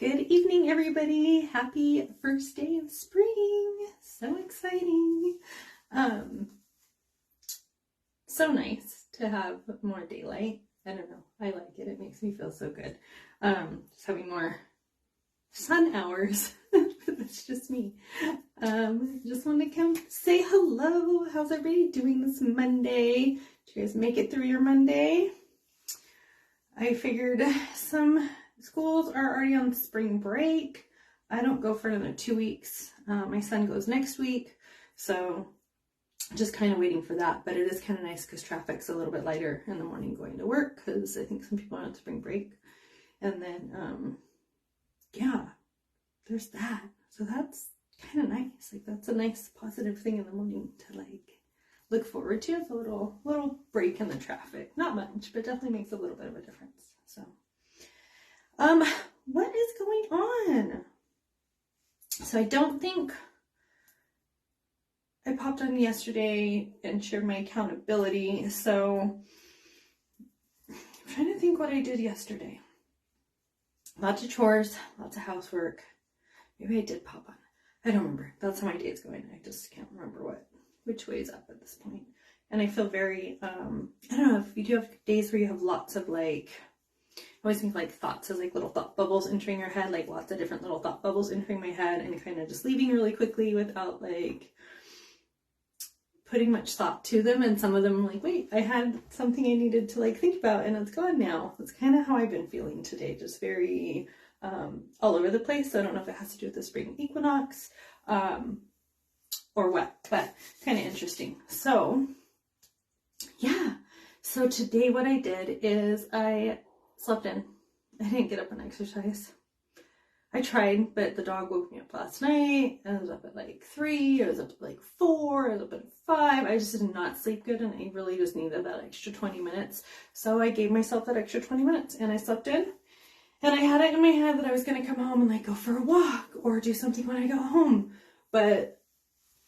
Good evening, everybody. Happy first day of spring. So exciting. So nice to have more daylight. I don't know. I like it. It makes me feel so good. Just having more sun hours. That's just me. Just want to come say hello. How's everybody doing this Monday? Did you guys make it through your Monday? I figured some schools are already on spring break. I don't go for another 2 weeks. My son goes next week, so just kind of waiting for that. But it is kind of nice because traffic's a little bit lighter in the morning going to work because I think some people are on spring break. And then, yeah, there's that. So that's kind of nice. Like, that's a nice positive thing in the morning to like look forward to. It's a little break in the traffic. Not much, but definitely makes a little bit of a difference. So, what is going on? So I don't think I popped on yesterday and shared my accountability. So I'm trying to think what I did yesterday. Lots of chores, lots of housework. Maybe I did pop on. I don't remember. That's how my day's going. I just can't remember which way is up at this point. And I feel very, I don't know if you do have days where you have lots of like, I always think like thoughts as like little thought bubbles entering your head, like lots of different little thought bubbles entering my head and kind of just leaving really quickly without like putting much thought to them. And some of them I'm like, wait, I had something I needed to like think about and it's gone now. That's kind of how I've been feeling today. Just very all over the place. So I don't know if it has to do with the spring equinox or what, but kind of interesting. So yeah. So today what I did is I slept in. I didn't get up and exercise. I tried, but the dog woke me up last night. I was up at like 3, I was up at like 4, I was up at 5. I just did not sleep good and I really just needed that extra 20 minutes. So I gave myself that extra 20 minutes and I slept in. And I had it in my head that I was going to come home and like go for a walk or do something when I got home. But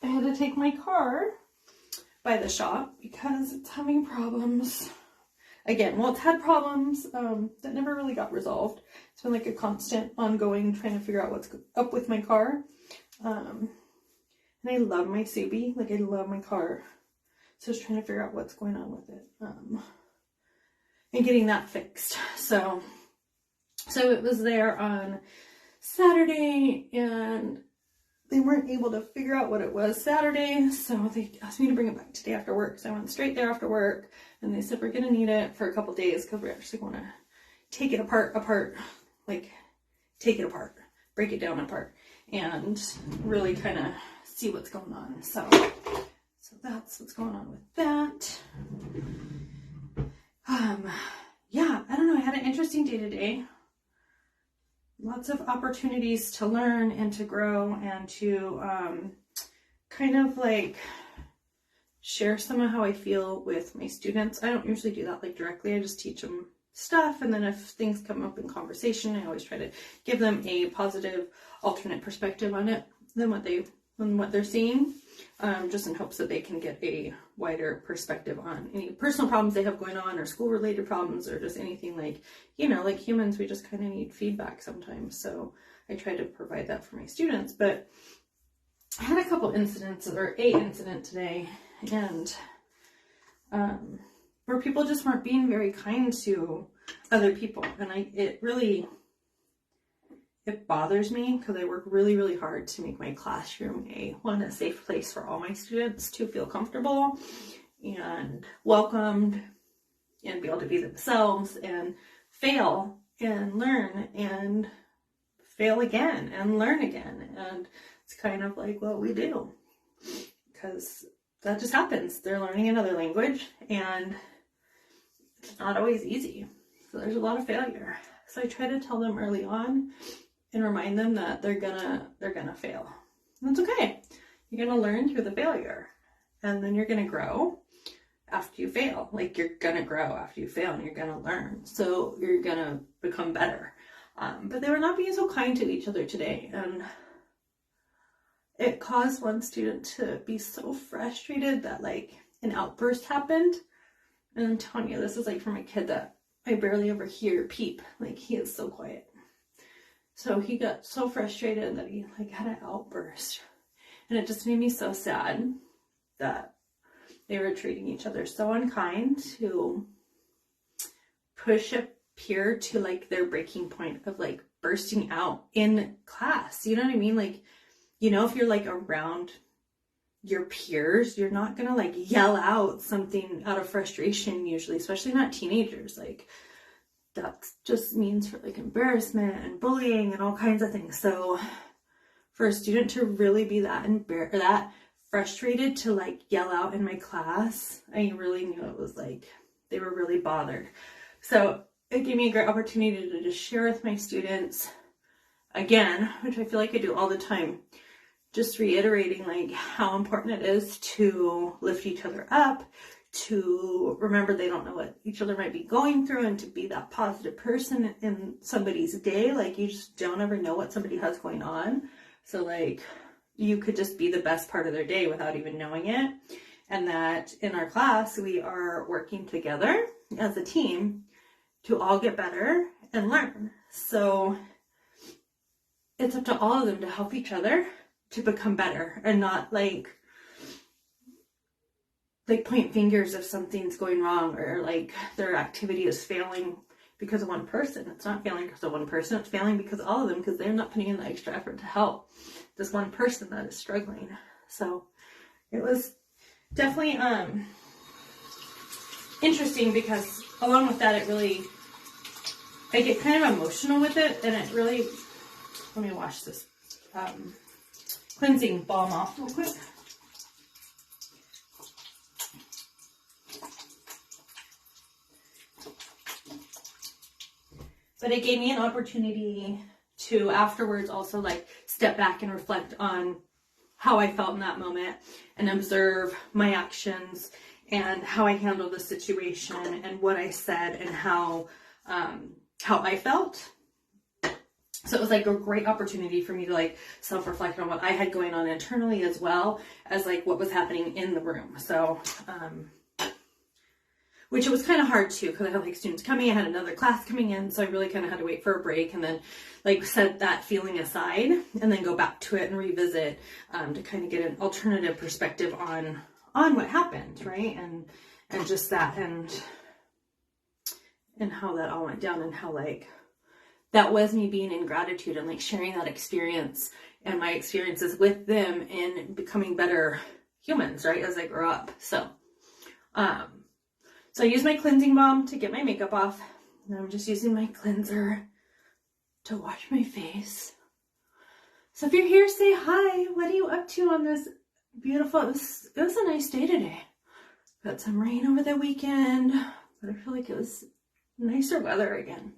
I had to take my car by the shop because it's having problems. Again, well, it's had problems that never really got resolved. It's been like a constant ongoing trying to figure out what's up with my car. And I love my Subi. Like, I love my car. So I was trying to figure out what's going on with it. And getting that fixed. So it was there on Saturday and they weren't able to figure out what it was Saturday, so they asked me to bring it back today after work. So I went straight there after work, and they said we're going to need it for a couple days because we actually want to take it apart, like take it apart, break it down apart, and really kind of see what's going on. So that's what's going on with that. Yeah, I don't know. I had an interesting day today. Lots of opportunities to learn and to grow and to kind of like share some of how I feel with my students. I don't usually do that like directly. I just teach them stuff. And then if things come up in conversation, I always try to give them a positive alternate perspective on it than what they're seeing, just in hopes that they can get a wider perspective on any personal problems they have going on or school related problems or just anything like, you know, like humans, we just kind of need feedback sometimes. So I try to provide that for my students, but I had a couple incidents or a incident today and where people just weren't being very kind to other people. And it bothers me because I work really, really hard to make my classroom a safe place for all my students to feel comfortable and welcomed and be able to be themselves and fail and learn and fail again and learn again. And it's kind of like what we do because that just happens. They're learning another language and it's not always easy. So there's a lot of failure. So I try to tell them early on and remind them that they're gonna fail. And that's okay. You're gonna learn through the failure. And then you're gonna grow after you fail. Like, you're gonna grow after you fail and you're gonna learn. So you're gonna become better. But they were not being so kind to each other today. And it caused one student to be so frustrated that like an outburst happened. And I'm telling you, this is like from a kid that I barely ever hear peep. Like, he is so quiet. So he got so frustrated that he like had an outburst. And it just made me so sad that they were treating each other so unkind to push a peer to like their breaking point of like bursting out in class. You know what I mean? Like, you know, if you're like around your peers, you're not gonna like yell out something out of frustration usually, especially not teenagers. Like that just means for like embarrassment and bullying and all kinds of things. So for a student to really be that frustrated to like yell out in my class, I really knew it was like they were really bothered. So it gave me a great opportunity to just share with my students again, which I feel like I do all the time, just reiterating like how important it is to lift each other up, to remember they don't know what each other might be going through, and to be that positive person in somebody's day. Like you just don't ever know what somebody has going on. So like you could just be the best part of their day without even knowing it. And that in our class, we are working together as a team to all get better and learn. So it's up to all of them to help each other to become better, and not like point fingers if something's going wrong or like their activity is failing because of one person. It's not failing because of one person, it's failing because of all of them, because they're not putting in the extra effort to help this one person that is struggling. So it was definitely interesting, because along with that, I get kind of emotional with it, and it really, let me wash this cleansing balm off real quick. But it gave me an opportunity to afterwards also like step back and reflect on how I felt in that moment and observe my actions and how I handled the situation and what I said and how I felt. So it was like a great opportunity for me to like self-reflect on what I had going on internally, as well as like what was happening in the room. So, which it was kind of hard too, because I had like students coming, I had another class coming in, so I really kind of had to wait for a break and then like set that feeling aside and then go back to it and revisit to kind of get an alternative perspective on what happened, right? And just that and how that all went down, and how like that was me being in gratitude and like sharing that experience and my experiences with them in becoming better humans, right, as I grow up. So I use my cleansing balm to get my makeup off, and I'm just using my cleanser to wash my face. So if you're here, say hi. What are you up to on this beautiful, it was a nice day today. Got some rain over the weekend, but I feel like it was nicer weather again.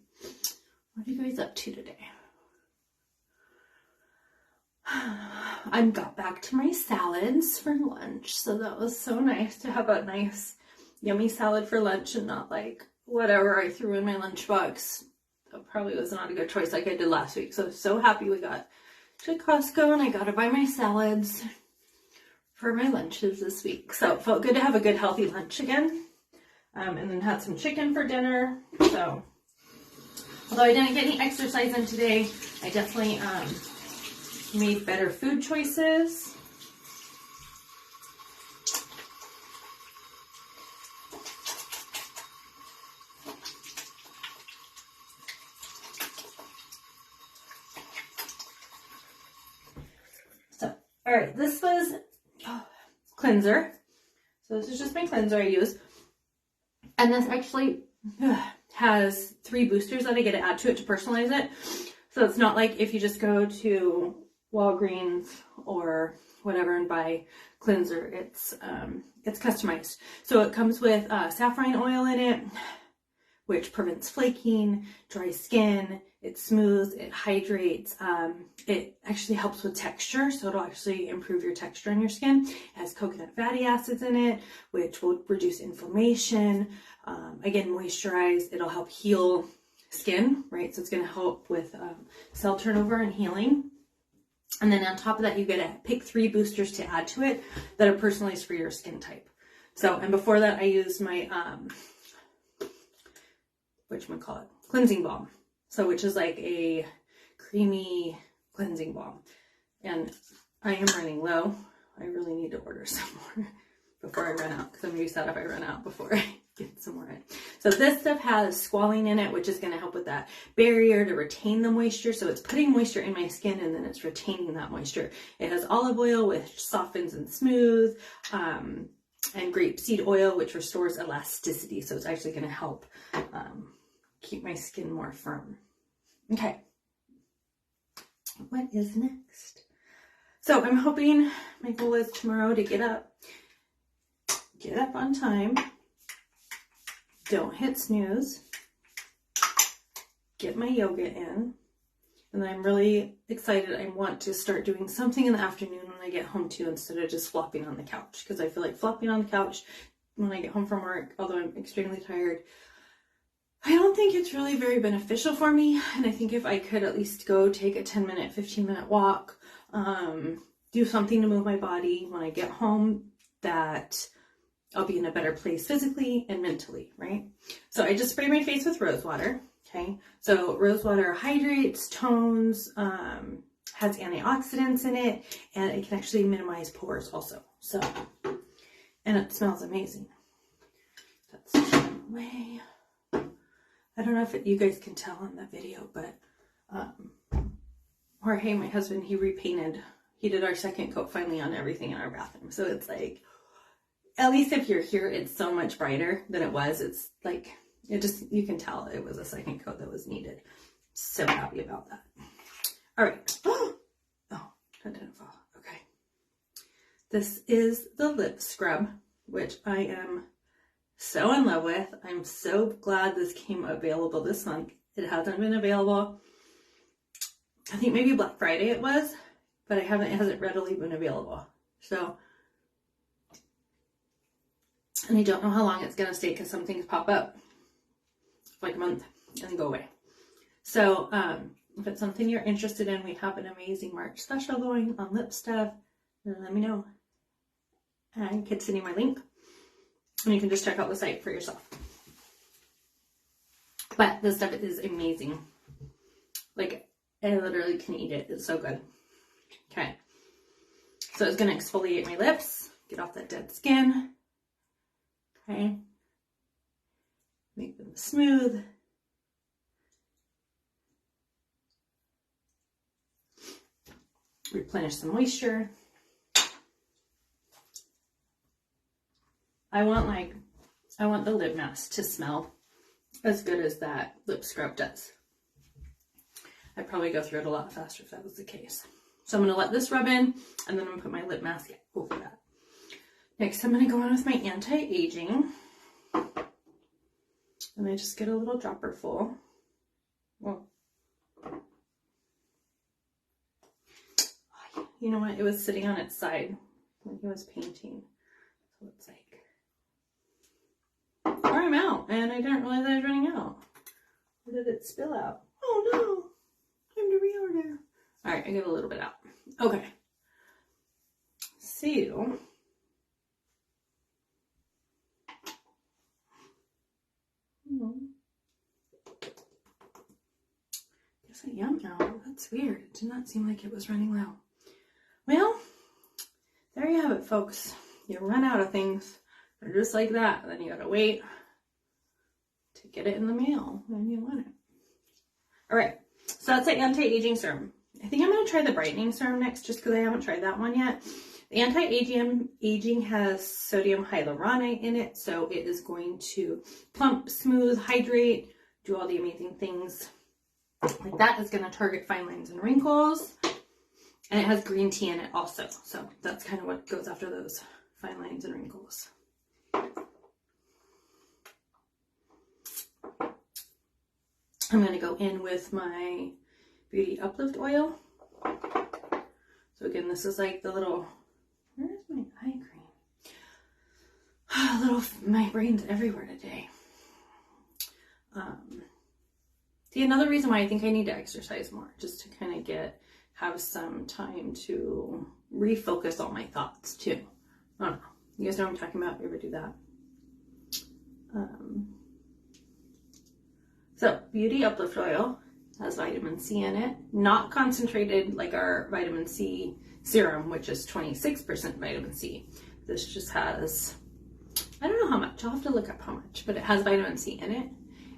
What are you guys up to today? I got back to my salads for lunch, so that was so nice to have a nice yummy salad for lunch and not like whatever I threw in my lunchbox. That probably was not a good choice like I did last week. So happy we got to Costco and I got to buy my salads for my lunches this week. So it felt good to have a good healthy lunch again. And then had some chicken for dinner. So although I didn't get any exercise in today, I definitely made better food choices. So, all right, this was cleanser. So this is just my cleanser I use. And this actually has 3 boosters that I get to add to it to personalize it. So it's not like if you just go to Walgreens or whatever and buy cleanser, it's customized. So it comes with saffron oil in it, which prevents flaking, dry skin, it smooths, it hydrates, it actually helps with texture, so it'll actually improve your texture on your skin. It has coconut fatty acids in it, which will reduce inflammation, again, moisturize, it'll help heal skin, right? So it's going to help with cell turnover and healing. And then on top of that, you get to pick 3 boosters to add to it that are personalized for your skin type. So, and before that, I used my, cleansing balm. So, which is like a creamy cleansing balm. And I am running low. I really need to order some more before I run out, because I'm going to be sad if I run out before I get some more in. So this stuff has squalene in it, which is going to help with that barrier to retain the moisture. So it's putting moisture in my skin and then it's retaining that moisture. It has olive oil, which softens and smooths, and grapeseed oil, which restores elasticity. So it's actually going to help keep my skin more firm. Okay. What is next? So I'm hoping, my goal is tomorrow to get up on time, don't hit snooze, get my yoga in, and then I'm really excited. I want to start doing something in the afternoon when I get home too, instead of just flopping on the couch, because I feel like flopping on the couch when I get home from work, although I'm extremely tired, I don't think it's really very beneficial for me. And I think if I could at least go take a 10-minute, 15-minute walk, do something to move my body when I get home, that I'll be in a better place physically and mentally, right? So I just spray my face with rose water, okay? So rose water hydrates, tones, has antioxidants in it, and it can actually minimize pores also. So, and it smells amazing. That's way. I don't know if you guys can tell in the video, but Jorge, my husband, he repainted. He did our second coat finally on everything in our bathroom. So it's like, at least if you're here, it's so much brighter than it was. It's like, it just, you can tell it was a second coat that was needed. So happy about that. All right. Oh, that didn't fall. Okay. This is the lip scrub, which I am so in love with. I'm so glad this came available this month. It hasn't been available. I think maybe Black Friday it was, but it hasn't readily been available. So, and I don't know how long it's going to stay, because some things pop up like a month and then go away. So if it's something you're interested in, we have an amazing March special going on lip stuff. Let me know. I could send you my link, and you can just check out the site for yourself. But this stuff is amazing. Like, I literally can eat it. It's so good. Okay. So it's going to exfoliate my lips, get off that dead skin. Okay. Make them smooth. Replenish some moisture. I want the lip mask to smell as good as that lip scrub does. I'd probably go through it a lot faster if that was the case. So I'm going to let this rub in, and then I'm going to put my lip mask over that. Next, I'm going to go on with my anti-aging. And I just get a little dropper full. Well, you know what? It was sitting on its side when he was painting. So it's like, or I'm out, and I didn't realize I was running out. Or did it spill out? Oh no! Time to reorder. All right, I get a little bit out. Okay. So, guess I am out. That's weird. It did not seem like it was running low. Well, there you have it, folks. You run out of things. They're just like that. And then you gotta wait to get it in the mail when you want it. All right. So that's the anti-aging serum. I think I'm going to try the brightening serum next, just because I haven't tried that one yet. The anti-aging has sodium hyaluronate in it, so it is going to plump, smooth, hydrate, do all the amazing things like that. It's going to target fine lines and wrinkles, and it has green tea in it also. So that's kind of what goes after those fine lines and wrinkles. I'm going to go in with my Beauty Uplift oil. So again, this is like the little, where's my eye cream? My brain's everywhere today. See, another reason why I think I need to exercise more, just to kind of have some time to refocus all my thoughts too. I don't know. You guys know what I'm talking about? You ever do that? So, Beauty Uplift Oil. has vitamin C in it. Not concentrated like our vitamin C serum, which is 26% vitamin C. This just has, I don't know how much, I'll have to look up how much, but it has vitamin C in it.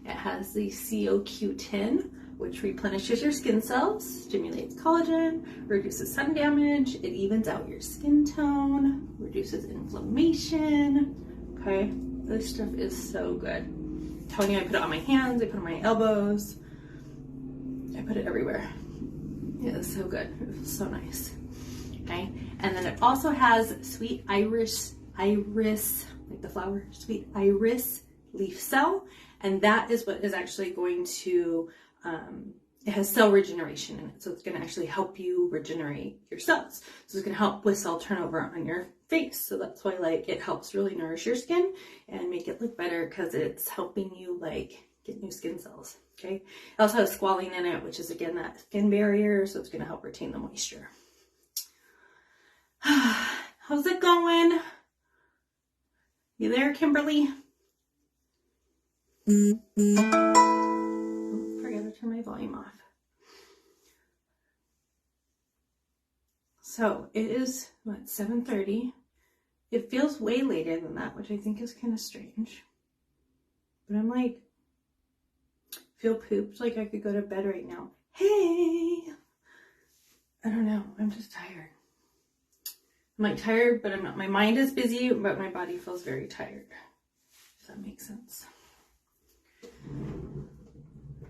It has the CoQ10, which replenishes your skin cells, stimulates collagen, reduces sun damage, it evens out your skin tone, reduces inflammation. Okay, this stuff is so good. I'm telling you, I put it on my hands, I put it on my elbows, I put it everywhere. It is so good. It feels so nice. Okay, and then it also has sweet iris, like the flower, sweet iris leaf cell, and that is what is actually going to, it has cell regeneration in it, so it's going to actually help you regenerate your cells. So it's going to help with cell turnover on your face. So that's why, like, it helps really nourish your skin and make it look better, because it's helping you like get new skin cells. Okay, it also has squalene in it, which is again that skin barrier, so it's going to help retain the moisture. How's it going? You there, Kimberly? Oh, forgot to turn my volume off. So it is, what, 7:30? It feels way later than that, which I think is kind of strange. But I'm like, feel pooped, like I could go to bed right now. Hey! I don't know, I'm just tired. I'm like tired, but I'm not. My mind is busy, but my body feels very tired. If that makes sense.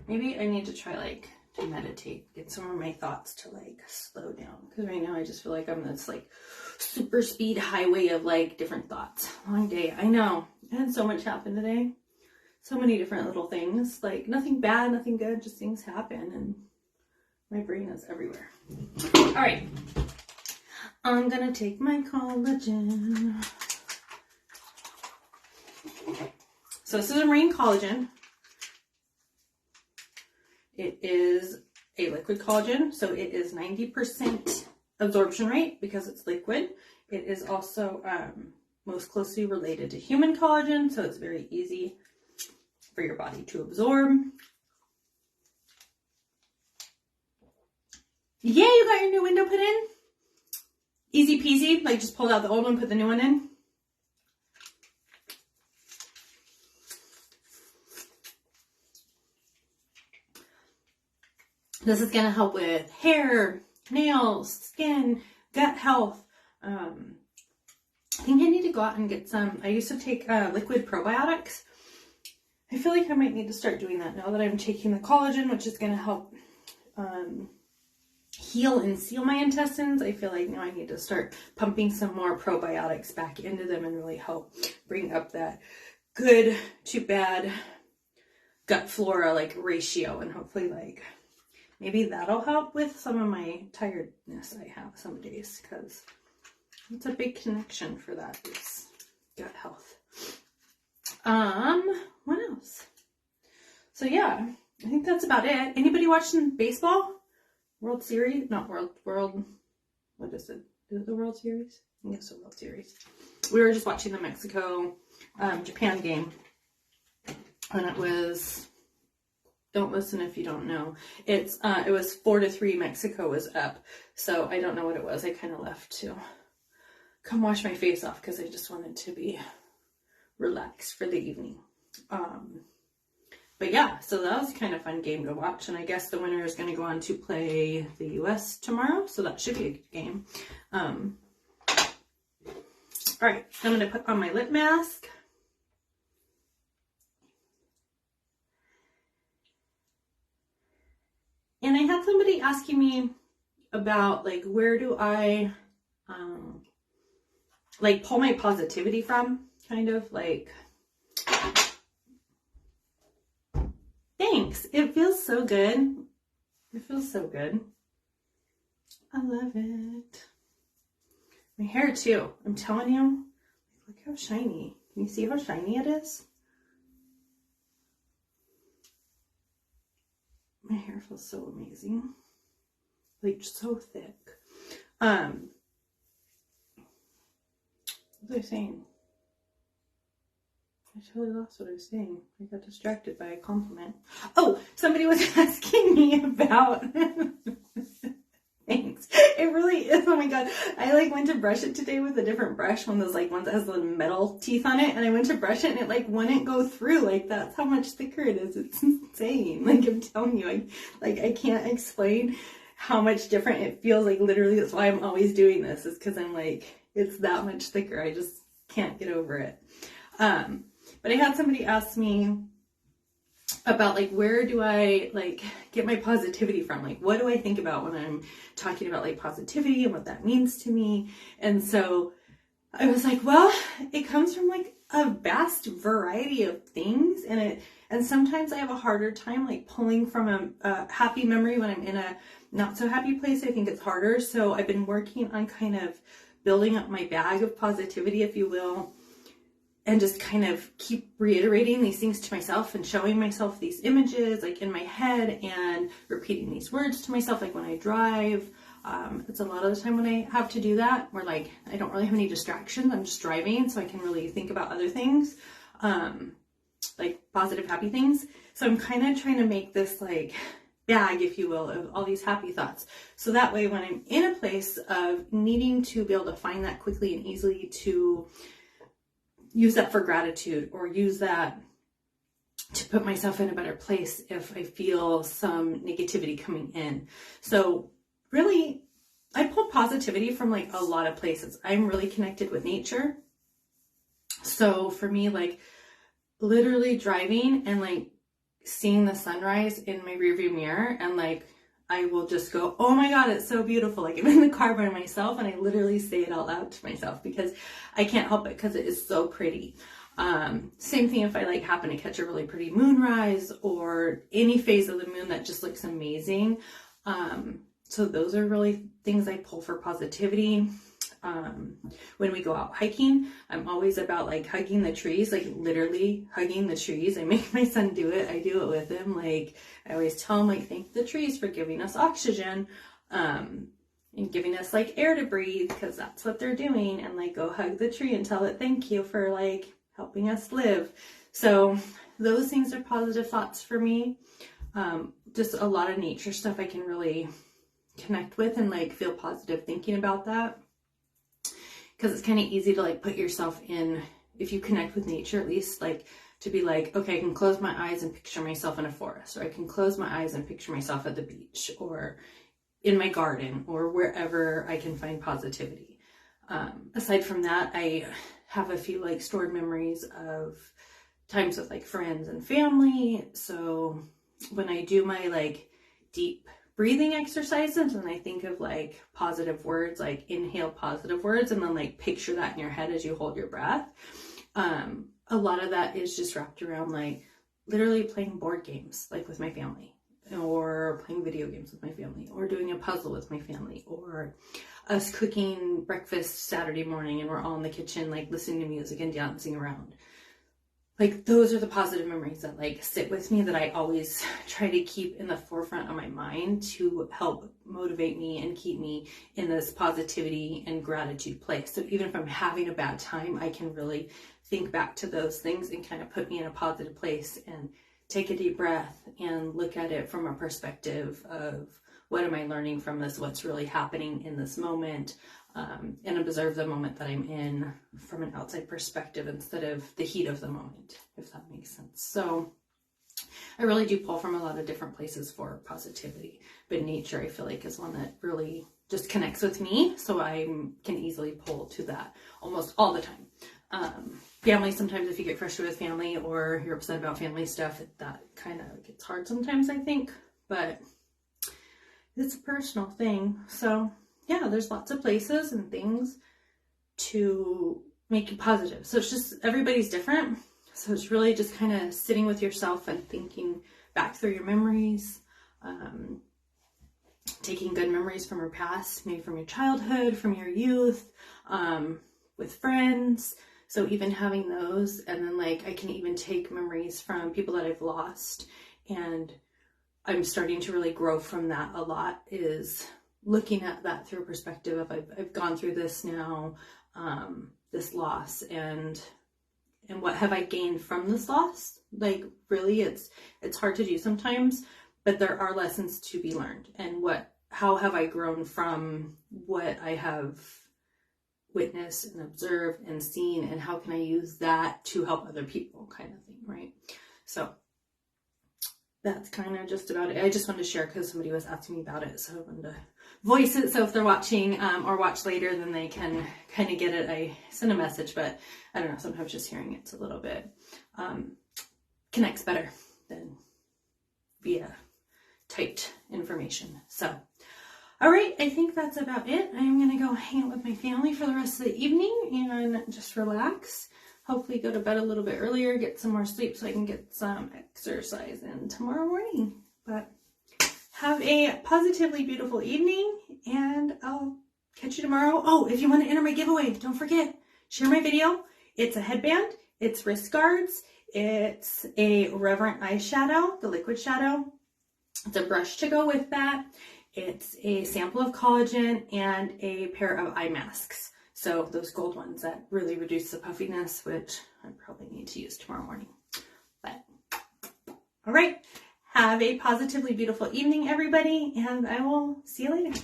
Maybe I need to try like to meditate, get some of my thoughts to like slow down. Because right now I just feel like I'm this like super speed highway of like different thoughts. Long day, I know. I had so much happen today. So many different little things. Like nothing bad, nothing good, just things happen and my brain is everywhere. All right. I'm gonna take my collagen. So this is a marine collagen. It is a liquid collagen, so it is 90% absorption rate because it's liquid. It is also most closely related to human collagen, so it's very easy for your body to absorb. Yeah, you got your new window put in? Easy peasy, like just pulled out the old one, put the new one in. This is gonna help with hair, nails, skin, gut health. I think I need to go out and get some. I used to take liquid probiotics. I feel like I might need to start doing that now that I'm taking the collagen, which is gonna help heal and seal my intestines. I feel like now I need to start pumping some more probiotics back into them and really help bring up that good to bad gut flora like ratio, and hopefully like maybe that'll help with some of my tiredness I have some days, because it's a big connection for that is gut health. What else? So yeah, I think that's about it. Anybody watching baseball? World Series? Not World, what is it? Is it the World Series? I guess the World Series. We were just watching the Mexico, Japan game. And it was, don't listen if you don't know. It was 4-3, Mexico was up. So I don't know what it was. I kind of left to come wash my face off because I just wanted to be relaxed for the evening. But yeah, so that was kind of fun game to watch, and I guess the winner is going to go on to play the US tomorrow, so that should be a good game. All right, I'm going to put on my lip mask. And I had somebody asking me about like where do I like pull my positivity from, kind of like. Thanks. It feels so good. It feels so good. I love it. My hair too. I'm telling you. Look how shiny. Can you see how shiny it is? My hair feels so amazing. Like so thick. What was I saying? I totally lost what I was saying. I got distracted by a compliment. Oh, somebody was asking me it out. Thanks. It really is. Oh my God. I like went to brush it today with a different brush, one of those like ones that has the metal teeth on it. And I went to brush it and it like wouldn't go through. Like that's how much thicker it is. It's insane. Like I'm telling you, I can't explain how much different it feels. Like literally that's why I'm always doing this, is because I'm like, it's that much thicker. I just can't get over it. But I had somebody ask me about like, where do I like get my positivity from? Like, what do I think about when I'm talking about like positivity and what that means to me? And so I was like, well, it comes from like a vast variety of things. And sometimes I have a harder time like pulling from a happy memory when I'm in a not so happy place. I think it's harder. So I've been working on kind of building up my bag of positivity, if you will, and just kind of keep reiterating these things to myself and showing myself these images like in my head and repeating these words to myself, like when I drive. It's a lot of the time when I have to do that, where like I don't really have any distractions. I'm just driving, so I can really think about other things, like positive, happy things. So I'm kind of trying to make this like bag, if you will, of all these happy thoughts. So that way, when I'm in a place of needing to be able to find that quickly and easily, to use that for gratitude or use that to put myself in a better place if I feel some negativity coming in. So really, I pull positivity from like a lot of places. I'm really connected with nature. So for me, like literally driving and like seeing the sunrise in my rearview mirror, and like I will just go, oh my God, it's so beautiful. Like I'm in the car by myself and I literally say it out loud to myself because I can't help it, because it is so pretty. Same thing if I like happen to catch a really pretty moonrise or any phase of the moon that just looks amazing. So those are really things I pull for positivity. When we go out hiking, I'm always about like hugging the trees, like literally hugging the trees. I make my son do it. I do it with him. Like I always tell him like, thank the trees for giving us oxygen, and giving us like air to breathe, because that's what they're doing. And like go hug the tree and tell it thank you for like helping us live. So those things are positive thoughts for me. Just a lot of nature stuff I can really connect with and like feel positive thinking about that. Because it's kind of easy to like put yourself in, if you connect with nature at least, like to be like, okay, I can close my eyes and picture myself in a forest, or I can close my eyes and picture myself at the beach or in my garden or wherever I can find positivity. Aside from that, I have a few like stored memories of times with like friends and family. So when I do my like deep breathing exercises and I think of like positive words, like inhale positive words and then like picture that in your head as you hold your breath. A lot of that is just wrapped around like literally playing board games like with my family, or playing video games with my family, or doing a puzzle with my family, or us cooking breakfast Saturday morning and we're all in the kitchen like listening to music and dancing around. Like those are the positive memories that like sit with me, that I always try to keep in the forefront of my mind to help motivate me and keep me in this positivity and gratitude place. So even if I'm having a bad time, I can really think back to those things and kind of put me in a positive place and take a deep breath and look at it from a perspective of, what am I learning from this? What's really happening in this moment? And observe the moment that I'm in from an outside perspective instead of the heat of the moment, if that makes sense. So I really do pull from a lot of different places for positivity, but nature I feel like is one that really just connects with me. So I can easily pull to that almost all the time. Family, sometimes if you get frustrated with family or you're upset about family stuff, that kind of gets hard sometimes, I think, but it's a personal thing. So yeah, there's lots of places and things to make you positive. So it's just, everybody's different. So it's really just kind of sitting with yourself and thinking back through your memories, taking good memories from your past, maybe from your childhood, from your youth, with friends. So even having those, and then like I can even take memories from people that I've lost, and I'm starting to really grow from that a lot, is looking at that through a perspective of I've gone through this now, this loss, and what have I gained from this loss? Like really, it's hard to do sometimes, but there are lessons to be learned. And how have I grown from what I have witnessed and observed and seen, and how can I use that to help other people, kind of thing, right? So that's kind of just about it. I just wanted to share because somebody was asking me about it, so I wanted to voice it. So if they're watching or watch later, then they can kind of get it. I sent a message, but I don't know, sometimes just hearing it's a little bit connects better than via typed information. So all right, I think that's about it. I'm going to go hang out with my family for the rest of the evening and just relax. Hopefully go to bed a little bit earlier, get some more sleep so I can get some exercise in tomorrow morning. But have a positively beautiful evening, and I'll catch you tomorrow. Oh, if you want to enter my giveaway, don't forget, share my video. It's a headband, it's wrist guards, it's a Reverent eyeshadow, the liquid shadow. It's a brush to go with that. It's a sample of collagen and a pair of eye masks. So those gold ones that really reduce the puffiness, which I probably need to use tomorrow morning. But all right, have a positively beautiful evening, everybody, and I will see you later.